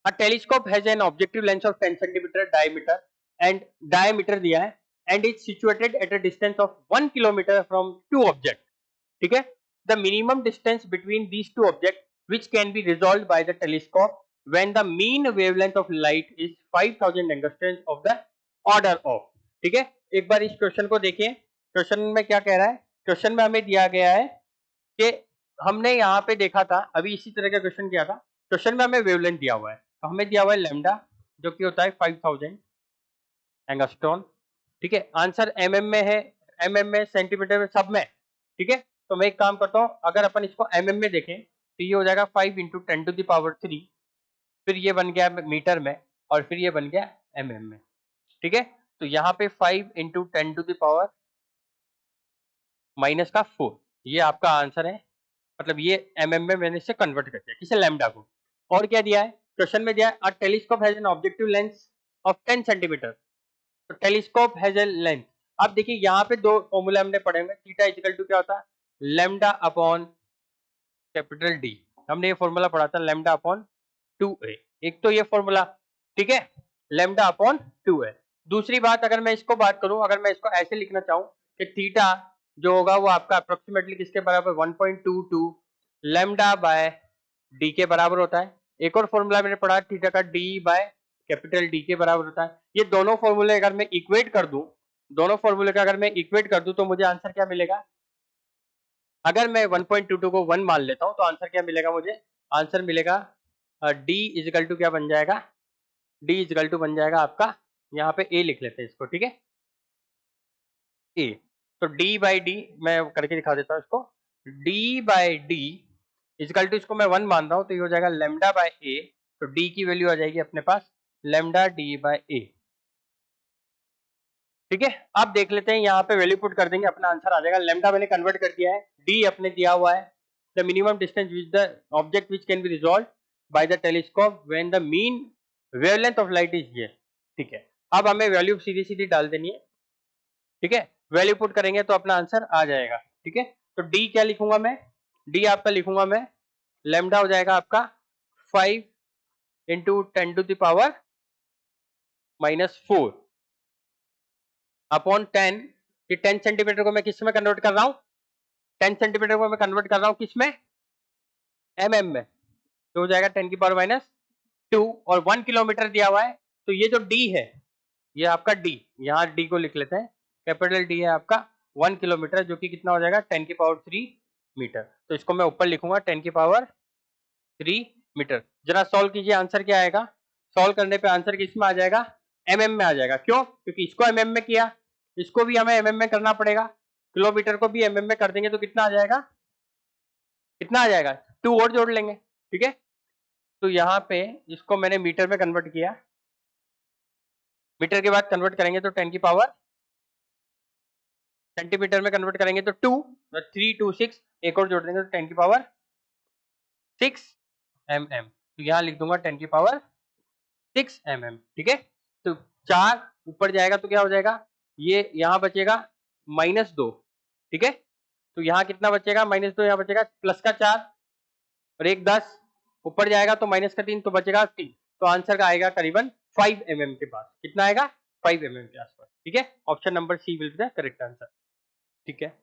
A telescope has an objective lens of 10 centimeter diameter दिया है and is situated at a distance of 1 kilometer from two objects. ठीक है, the minimum distance between these two objects which can be resolved by the telescope when the mean wavelength of light is 5000 angstroms of the order of. ठीक है, एक बार इस question को देखिए. Question में क्या कह रहा है? क्वेश्चन में हमें दिया गया है कि हमने यहाँ पे देखा था, अभी इसी तरह का क्वेश्चन किया था. क्वेश्चन में हमें वेवलेंथ दिया हुआ है, तो हमें दिया हुआ है लैम्डा जो कि होता है 5000 एंगस्ट्रॉन. ठीक है, आंसर एमएम में है, एमएम में, सेंटीमीटर में, सब में. ठीक है, तो मैं एक काम करता हूँ, अगर अपन इसको एमएम में देखें तो ये हो जाएगा 5 इंटू 10⁻3, फिर ये बन गया मीटर में, और फिर ये बन गया एमएम में. ठीक है, तो यहाँ पे 5 इंटू 10⁻⁻⁴ ये आपका आंसर है. मतलब ये एमएम में मैंने इसे कन्वर्ट कर दिया, किसे, लैम्डा को. और क्या दिया है क्वेश्चन में? दिया है अ telescope has an objective lens of 10 centimetre. तो टेलीस्कोप हैज ए लेंथ. अब देखिए यहाँ पे दो फॉर्मूला हमने पढ़े हुए. थीटा इक्वल टू क्या होता है? Lambda upon capital D. हमने ये फॉर्मूला पढ़ा था, लैम्डा अपॉन 2a. एक तो ये फॉर्मूला, ठीक है, लैम्डा अपॉन 2a. दूसरी बात, अगर मैं इसको बात करूं, अगर मैं इसको ऐसे लिखना चाहूं कि थीटा जो होगा वो आपका अप्रोक्सीमेटली किसके बराबर? 1.22 लैम्डा बाय डी के बराबर होता है. एक और फॉर्मूला मैंने पढ़ा थीटा का, डी बाय कैपिटल डी के बराबर होता है. ये दोनों फॉर्मूले अगर मैं इक्वेट कर दूं, दोनों फॉर्मूले का अगर मैं इक्वेट कर दूं तो मुझे आंसर क्या मिलेगा? अगर मैं 1.22 को 1 मान लेता हूं तो आंसर क्या मिलेगा मुझे? आंसर मिलेगा डी इजिकल टू क्या बन जाएगा? डी इजिकल टू बन जाएगा आपका, यहाँ पे ए लिख लेते हैं इसको. ठीक है, ए. तो डी बाई डी मैं करके दिखा देता हूँ इसको. D by D is equal to, इसको मैं 1 मान रहा हूँ तो ये हो जाएगा लेमडा बाय ए. तो डी की वैल्यू आ जाएगी अपने पास लेमडा डी बाय ए. ठीक है, अब देख लेते हैं, यहाँ पे वैल्यू पुट कर देंगे, अपना आंसर आ जाएगा. लेमडा मैंने कन्वर्ट कर दिया है, डी अपने दिया हुआ है. The minimum distance which the object which can be resolve by the telescope when the mean wavelength of light is ये. ठीक है, अब हमें वैल्यू सीधी सीधी डाल देनी है. ठीक है, वैल्यू पुट करेंगे तो अपना आंसर आ जाएगा. ठीक है, तो डी क्या लिखूंगा मैं? डी आपका लिखूंगा मैं, लेमडा हो जाएगा आपका 5 इंटू 10⁻⁻⁴ अपॉन 10. ये 10 सेंटीमीटर को मैं किस में कन्वर्ट कर रहा हूँ? 10 सेंटीमीटर को मैं कन्वर्ट कर रहा हूँ किस में? एमएम में. तो हो जाएगा 10⁻². और 1 किलोमीटर दिया हुआ है, तो ये जो डी है, ये आपका डी, यहाँ डी को लिख लेते हैं, कैपिटल डी है आपका 1 किलोमीटर, जो कि कितना हो जाएगा? 10⁻³ मीटर. तो इसको मैं ऊपर लिखूंगा 10⁻³ मीटर. जरा सॉल्व कीजिए, आंसर क्या आएगा? सॉल्व करने पे आंसर किस में आ जाएगा? एमएम में आ जाएगा. क्यों? क्योंकि इसको एमएम में किया, इसको भी हमें एमएम में करना पड़ेगा. किलोमीटर को भी एमएम में कर देंगे तो कितना आ जाएगा? कितना आ जाएगा? 2 और जोड़ लेंगे. ठीक है, तो यहाँ पे इसको मैंने मीटर में कन्वर्ट किया. मीटर के बाद कन्वर्ट करेंगे तो 10 की पावर, सेंटीमीटर में कन्वर्ट करेंगे तो 2, 3 2 6, एक और जोड़ देंगे तो 10⁻6 mm. तो यहाँ लिख दूंगा 10⁻6 mm. ठीक है, तो 4 ऊपर जाएगा तो क्या हो जाएगा? ये यहाँ बचेगा -2. ठीक है, तो यहाँ कितना बचेगा? -2. यहाँ बचेगा प्लस का 4 और एक 10, ऊपर जाएगा तो माइनस का 3, तो बचेगा 3. तो आंसर का आएगा करीबन 5 mm के पास. कितना आएगा? 5 mm के आसपास. ठीक है, option number C will be the correct answer. ठीक है.